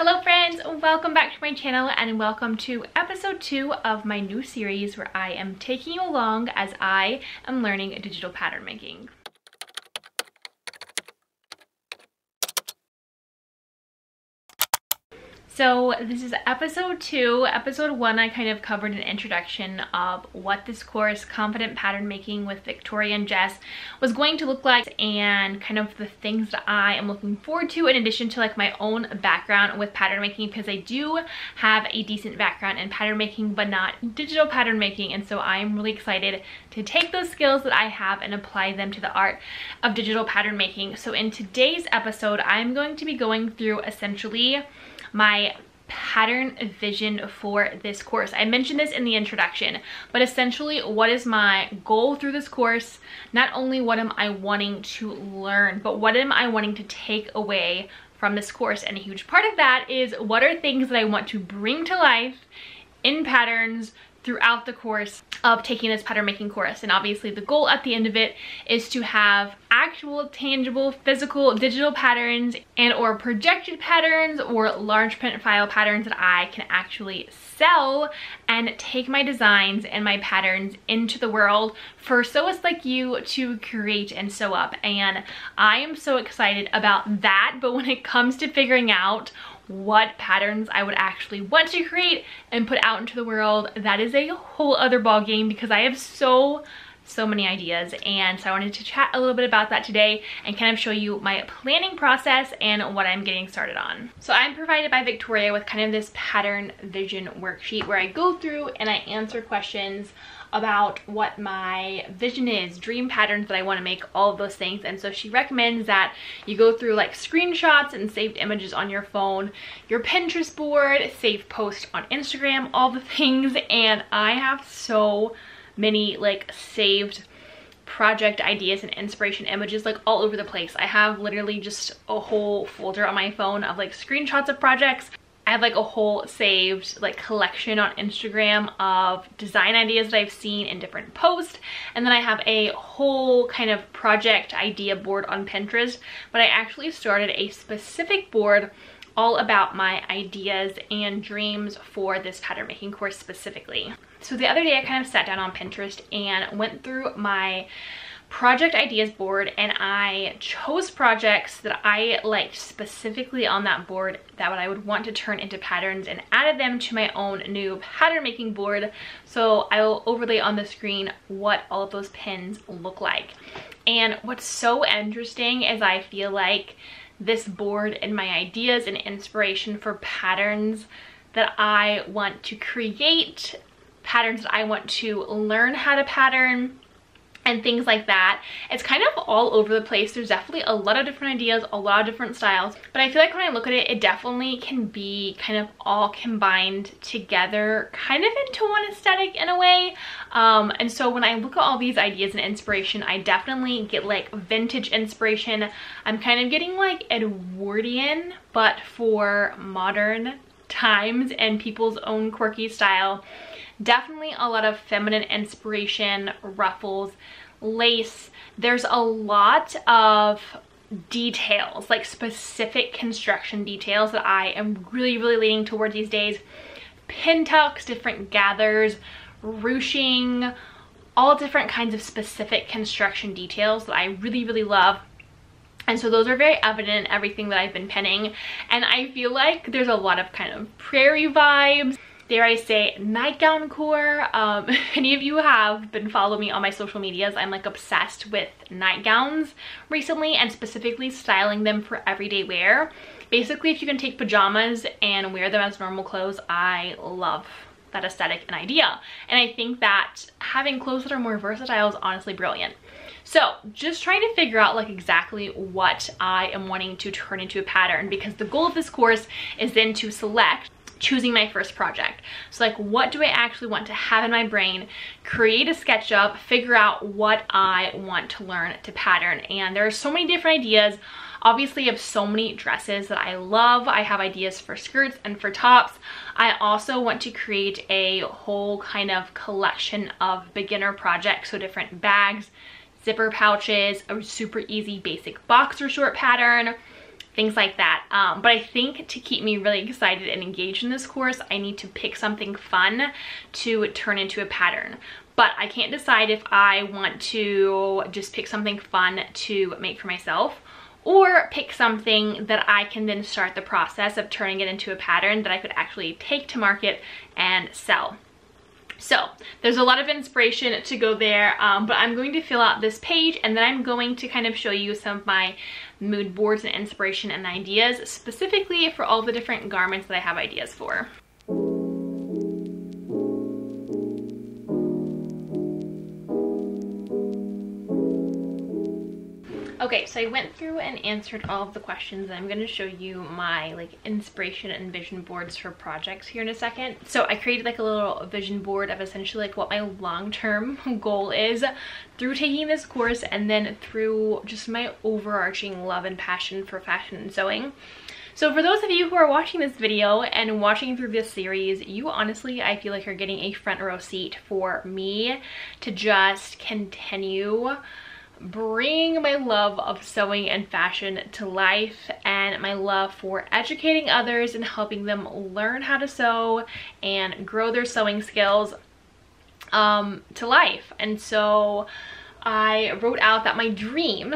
Hello friends, welcome back to my channel and welcome to episode 2 of my new series where I am taking you along as I am learning digital pattern making. So this is episode 2. Episode 1 I kind of covered an introduction of what this course, Confident Pattern Making with Victoria and Jess, was going to look like and kind of the things that I am looking forward to in addition to like my own background with pattern making, because I do have a decent background in pattern making but not digital pattern making, and so I'm really excited to take those skills that I have and apply them to the art of digital pattern making. So in today's episode I'm going to be going through essentially my pattern vision for this course. I mentioned this in the introduction, but essentially what is my goal through this course? Not only what am I wanting to learn, but what am I wanting to take away from this course? And a huge part of that is what are things that I want to bring to life in patterns throughout the course of taking this pattern making course. And obviously the goal at the end of it is to have actual, tangible, physical, digital patterns and or projected patterns or large print file patterns that I can actually sell and take my designs and my patterns into the world for sewists like you to create and sew up. And I am so excited about that. But when it comes to figuring out what patterns I would actually want to create and put out into the world, that is a whole other ball game, because I have so many ideas. And so I wanted to chat a little bit about that today and kind of show you my planning process and what I'm getting started on. So I'm provided by Victoria with kind of this pattern vision worksheet where I go through and I answer questions about what my vision is, dream patterns that I want to make, all of those things. And so she recommends that you go through like screenshots and saved images on your phone, your Pinterest board, save posts on Instagram, all the things. And I have so many like saved project ideas and inspiration images like all over the place. I have literally just a whole folder on my phone of like screenshots of projects. I have like a whole saved like collection on Instagram of design ideas that I've seen in different posts. And then I have a whole kind of project idea board on Pinterest. But I actually started a specific board all about my ideas and dreams for this pattern making course specifically. So the other day I kind of sat down on Pinterest and went through my project ideas board and I chose projects that I liked specifically on that board that I would want to turn into patterns and added them to my own new pattern making board. So I will overlay on the screen what all of those pins look like. And what's so interesting is I feel like this board and my ideas and inspiration for patterns that I want to create, patterns that I want to learn how to pattern, and things like that, it's kind of all over the place. There's definitely a lot of different ideas, a lot of different styles, but I feel like when I look at it, it definitely can be kind of all combined together kind of into one aesthetic in a way. And so when I look at all these ideas and inspiration, I definitely get like vintage inspiration. I'm kind of getting like Edwardian but for modern times and people's own quirky style. Definitely a lot of feminine inspiration, ruffles, lace. There's a lot of details, like specific construction details that I am really leaning towards these days. Pin tucks, different gathers, ruching, all different kinds of specific construction details that I really love. And so those are very evident in everything that I've been pinning. And I feel like there's a lot of kind of prairie vibes, dare I say nightgown core. If any of you have been following me on my social medias, I'm like obsessed with nightgowns recently and specifically styling them for everyday wear. Basically, if you can take pajamas and wear them as normal clothes, I love that aesthetic and idea. And I think that having clothes that are more versatile is honestly brilliant. So just trying to figure out like exactly what I am wanting to turn into a pattern, because the goal of this course is then to select choosing my first project. So like, what do I actually want to have in my brain, create a sketch of, figure out what I want to learn to pattern. And there are so many different ideas. Obviously, I have so many dresses that I love. I have ideas for skirts and for tops. I also want to create a whole kind of collection of beginner projects. So different bags, zipper pouches, a super easy basic boxer short pattern, things like that. But I think to keep me really excited and engaged in this course, I need to pick something fun to turn into a pattern. But I can't decide if I want to just pick something fun to make for myself, or pick something that I can then start the process of turning it into a pattern that I could actually take to market and sell. So there's a lot of inspiration to go there, but I'm going to fill out this page, and then I'm going to kind of show you some of my mood boards and inspiration and ideas specifically for all the different garments that I have ideas for. Okay, so I went through and answered all of the questions, and I'm going to show you my like inspiration and vision boards for projects here in a second. So I created like a little vision board of essentially like what my long-term goal is through taking this course, and then through just my overarching love and passion for fashion and sewing. So for those of you who are watching this video and watching through this series, you honestly, I feel like you're getting a front row seat for me to just continue bring my love of sewing and fashion to life, and my love for educating others and helping them learn how to sew and grow their sewing skills to life. And so I wrote out that my dream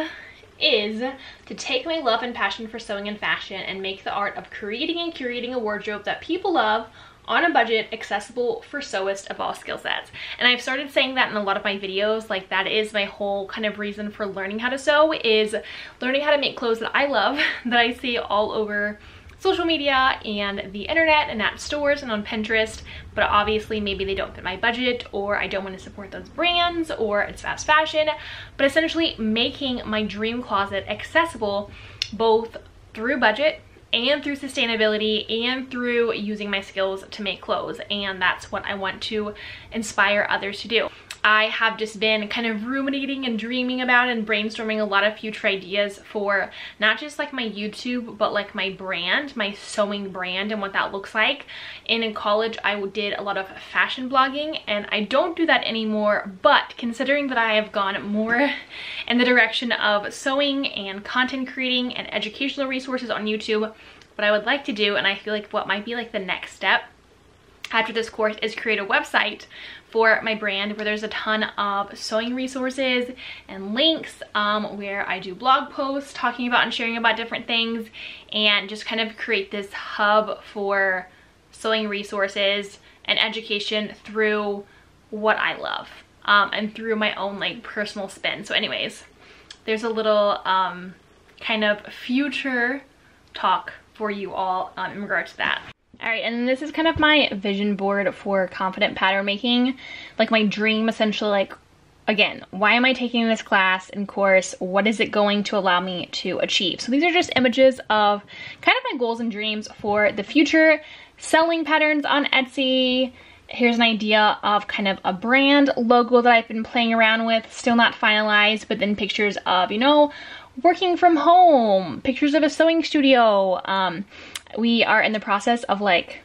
is to take my love and passion for sewing and fashion and make the art of creating and curating a wardrobe that people love on a budget, accessible for sewists of all skill sets. And I've started saying that in a lot of my videos, like that is my whole kind of reason for learning how to sew, is learning how to make clothes that I love, that I see all over social media and the internet and at stores and on Pinterest, but obviously maybe they don't fit my budget, or I don't want to support those brands, or it's fast fashion. But essentially making my dream closet accessible both through budget and through sustainability and through using my skills to make clothes. And that's what I want to inspire others to do. I have just been kind of ruminating and dreaming about and brainstorming a lot of future ideas for not just like my YouTube, but like my brand, my sewing brand, and what that looks like. And in college, I did a lot of fashion blogging, and I don't do that anymore. But considering that I have gone more in the direction of sewing and content creating and educational resources on YouTube, what I would like to do, and I feel like what might be like the next step after this course, is create a website for my brand where there's a ton of sewing resources and links, where I do blog posts talking about and sharing about different things, and just kind of create this hub for sewing resources and education through what I love, and through my own like personal spin. So anyways, there's a little kind of future talk for you all in regards to that. All right, and this is kind of my vision board for confident pattern making, like my dream essentially. Like, again, why am I taking this class and course? What is it going to allow me to achieve? So these are just images of kind of my goals and dreams for the future, selling patterns on Etsy. Here's an idea of kind of a brand logo that I've been playing around with, still not finalized, but then pictures of, you know, working from home, pictures of a sewing studio. We are in the process of like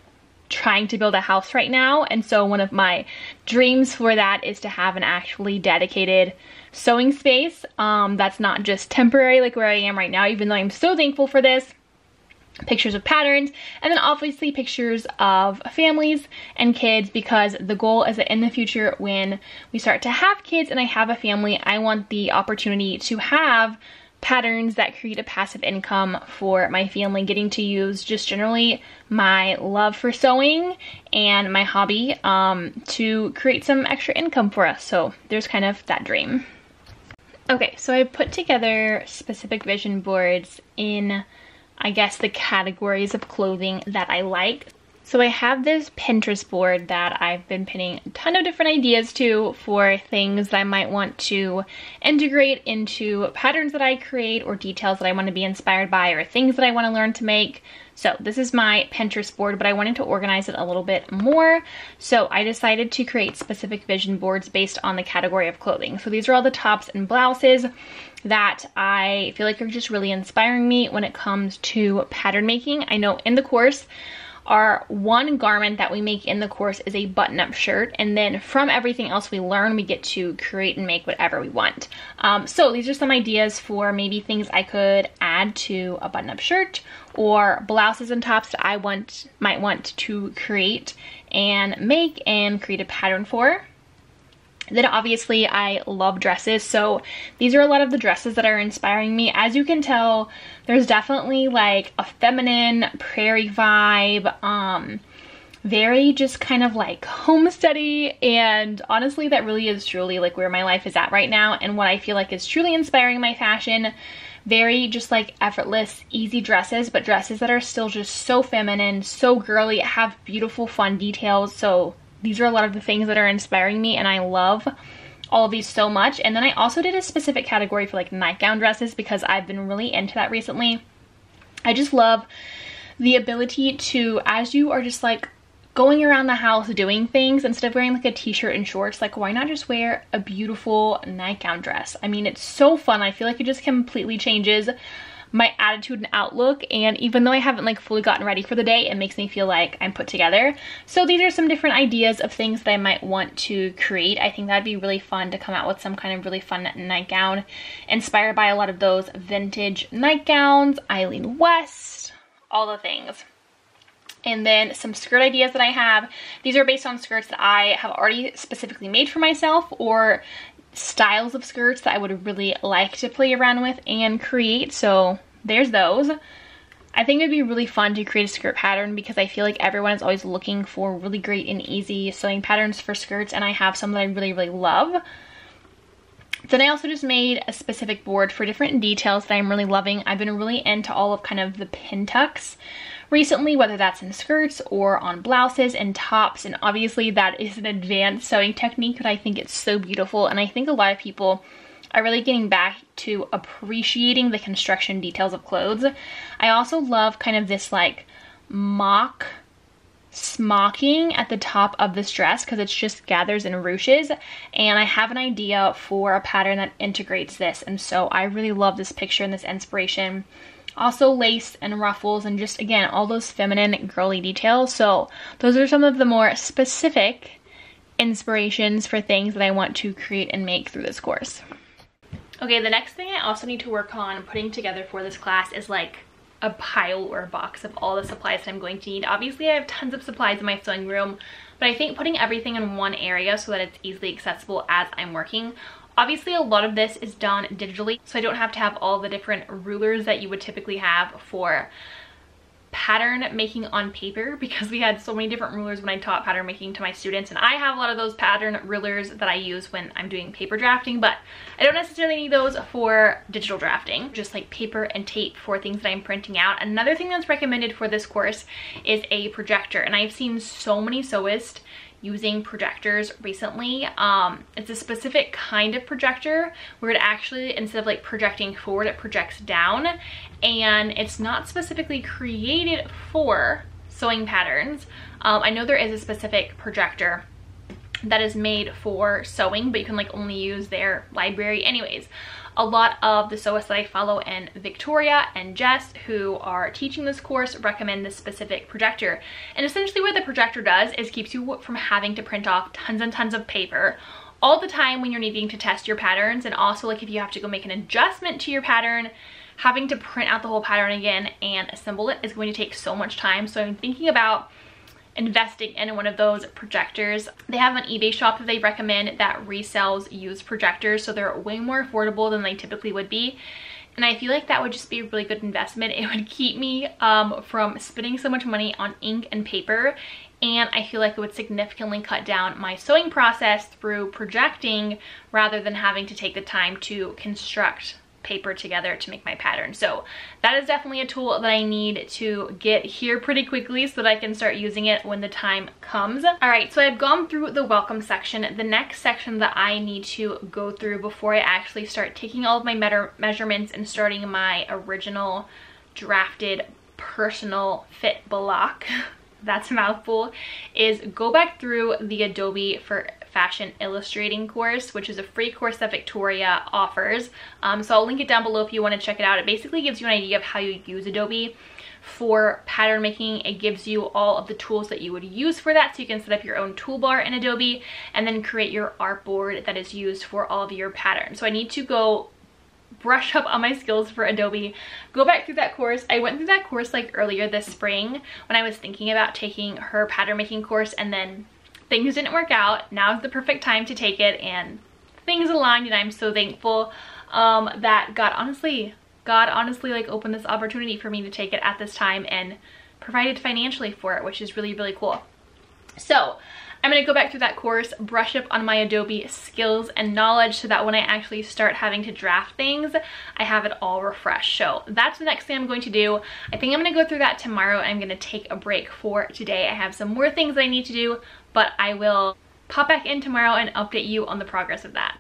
trying to build a house right now, and so one of my dreams for that is to have an actually dedicated sewing space that's not just temporary like where I am right now, even though I'm so thankful for this. Pictures of patterns, and then obviously pictures of families and kids, because the goal is that in the future when we start to have kids and I have a family, I want the opportunity to have patterns that create a passive income for my family, getting to use just generally my love for sewing and my hobby to create some extra income for us. So there's kind of that dream. Okay, so I put together specific vision boards in, I guess, the categories of clothing that I like. So I have this Pinterest board that I've been pinning a ton of different ideas to for things that I might want to integrate into patterns that I create, or details that I want to be inspired by, or things that I want to learn to make. So this is my Pinterest board, but I wanted to organize it a little bit more. So I decided to create specific vision boards based on the category of clothing. So these are all the tops and blouses that I feel like are just really inspiring me when it comes to pattern making. I know in the course, our one garment that we make in the course is a button-up shirt, and then from everything else we learn, we get to create and make whatever we want. So these are some ideas for maybe things I could add to a button-up shirt, or blouses and tops that I might want to create and make and create a pattern for. Then obviously I love dresses, so these are a lot of the dresses that are inspiring me. As you can tell, there's definitely like a feminine prairie vibe, very just kind of like homesteady, and honestly that really is truly like where my life is at right now and what I feel like is truly inspiring my fashion. Very just like effortless, easy dresses, but dresses that are still just so feminine, so girly, have beautiful fun details. So these are a lot of the things that are inspiring me, and I love all of these so much. And then I also did a specific category for like nightgown dresses because I've been really into that recently. I just love the ability to, as you are just like going around the house doing things, instead of wearing like a t-shirt and shorts, like why not just wear a beautiful nightgown dress? I mean, it's so fun. I feel like it just completely changes my attitude and outlook, and even though I haven't like fully gotten ready for the day, it makes me feel like I'm put together. So these are some different ideas of things that I might want to create. I think that'd be really fun to come out with some kind of really fun nightgown inspired by a lot of those vintage nightgowns, Eileen West, all the things. And then some skirt ideas that I have. These are based on skirts that I have already specifically made for myself, or styles of skirts that I would really like to play around with and create. So there's those. I think it'd be really fun to create a skirt pattern because I feel like everyone is always looking for really great and easy sewing patterns for skirts, and I have some that I really love. Then I also just made a specific board for different details that I'm really loving. I've been really into all of kind of the pin tucks recently, whether that's in skirts or on blouses and tops, and obviously that is an advanced sewing technique, but I think it's so beautiful, and I think a lot of people are really getting back to appreciating the construction details of clothes. I also love kind of this like mock smocking at the top of this dress because it's just gathers and ruches, and I have an idea for a pattern that integrates this, and so I really love this picture and this inspiration. Also lace and ruffles and just again all those feminine girly details. So those are some of the more specific inspirations for things that I want to create and make through this course. Okay, the next thing I also need to work on putting together for this class is like a pile or a box of all the supplies that I'm going to need. Obviously I have tons of supplies in my sewing room, but I think putting everything in one area so that it's easily accessible as I'm working. Obviously a lot of this is done digitally, so I don't have to have all the different rulers that you would typically have for pattern making on paper, because we had so many different rulers when I taught pattern making to my students, and I have a lot of those pattern rulers that I use when I'm doing paper drafting, but I don't necessarily need those for digital drafting, just like paper and tape for things that I'm printing out. Another thing that's recommended for this course is a projector, and I've seen so many sewists using projectors recently. It's a specific kind of projector where it actually, instead of like projecting forward, it projects down, and it's not specifically created for sewing patterns. I know there is a specific projector that is made for sewing, but you can like only use their library. Anyways, a lot of the sewists that I follow, and Victoria and Jess, who are teaching this course, recommend this specific projector. And essentially what the projector does is keeps you from having to print off tons and tons of paper all the time when you're needing to test your patterns, and also like if you have to go make an adjustment to your pattern, having to print out the whole pattern again and assemble it is going to take so much time. So I'm thinking about investing in one of those projectors. They have an eBay shop that they recommend that resells used projectors, so they're way more affordable than they typically would be, and I feel like that would just be a really good investment. It would keep me from spending so much money on ink and paper, and I feel like it would significantly cut down my sewing process through projecting rather than having to take the time to construct paper together to make my pattern. So that is definitely a tool that I need to get here pretty quickly so that I can start using it when the time comes. All right, so I've gone through the welcome section. The next section that I need to go through before I actually start taking all of my measurements and starting my original drafted personal fit block, that's a mouthful, is go back through the Adobe for Fashion Illustrating course, which is a free course that Victoria offers. So I'll link it down below if you want to check it out. It basically gives you an idea of how you use Adobe for pattern making. It gives you all of the tools that you would use for that, so you can set up your own toolbar in Adobe and then create your artboard that is used for all of your patterns. So I need to go brush up on my skills for Adobe, go back through that course. I went through that course like earlier this spring when I was thinking about taking her pattern making course, and then things didn't work out. Now is the perfect time to take it, and things aligned, and I'm so thankful that God honestly like opened this opportunity for me to take it at this time and provided financially for it, which is really, really cool. So I'm going to go back through that course, brush up on my Adobe skills and knowledge so that when I actually start having to draft things, I have it all refreshed. So that's the next thing I'm going to do. I think I'm going to go through that tomorrow, and I'm going to take a break for today. I have some more things I need to do, but I will pop back in tomorrow and update you on the progress of that.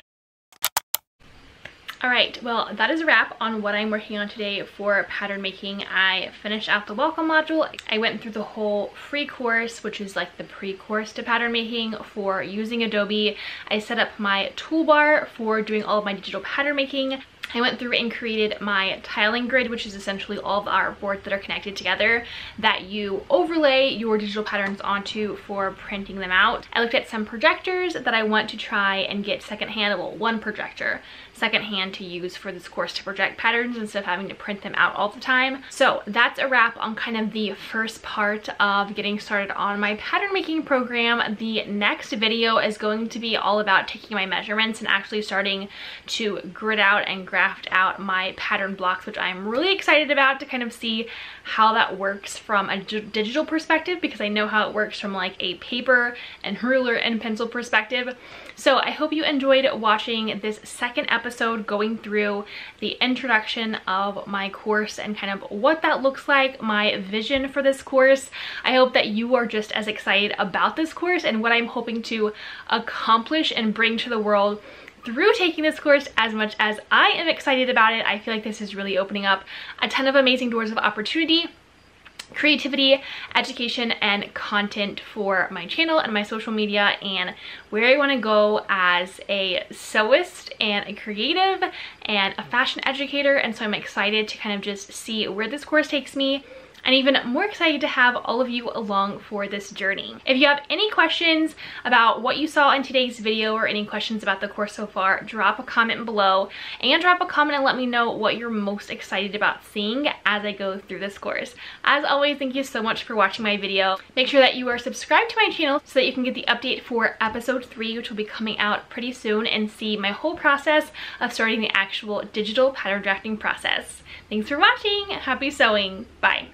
Alright, well, that is a wrap on what I'm working on today for pattern making. I finished out the welcome module. I went through the whole free course, which is like the pre-course to pattern making for using Adobe. I set up my toolbar for doing all of my digital pattern making. I went through and created my tiling grid, which is essentially all of our boards that are connected together that you overlay your digital patterns onto for printing them out. I looked at some projectors that I want to try and get secondhand, well, one projector secondhand to use for this course to project patterns instead of having to print them out all the time. So that's a wrap on kind of the first part of getting started on my pattern making program. The next video is going to be all about taking my measurements and actually starting to grid out and graft out my pattern blocks, which I'm really excited about to kind of see how that works from a digital perspective, because I know how it works from like a paper and ruler and pencil perspective. So I hope you enjoyed watching this second episode going through the introduction of my course and kind of what that looks like, my vision for this course. I hope that you are just as excited about this course and what I'm hoping to accomplish and bring to the world through taking this course as much as I am excited about it. I feel like this is really opening up a ton of amazing doors of opportunity, creativity, education, and content for my channel and my social media, and where I want to go as a sewist and a creative and a fashion educator. And so I'm excited to kind of just see where this course takes me, and even more excited to have all of you along for this journey. If you have any questions about what you saw in today's video or any questions about the course so far, drop a comment below, and drop a comment and let me know what you're most excited about seeing as I go through this course. As always, thank you so much for watching my video. Make sure that you are subscribed to my channel so that you can get the update for episode 3, which will be coming out pretty soon, and see my whole process of starting the actual digital pattern drafting process. Thanks for watching. Happy sewing. Bye.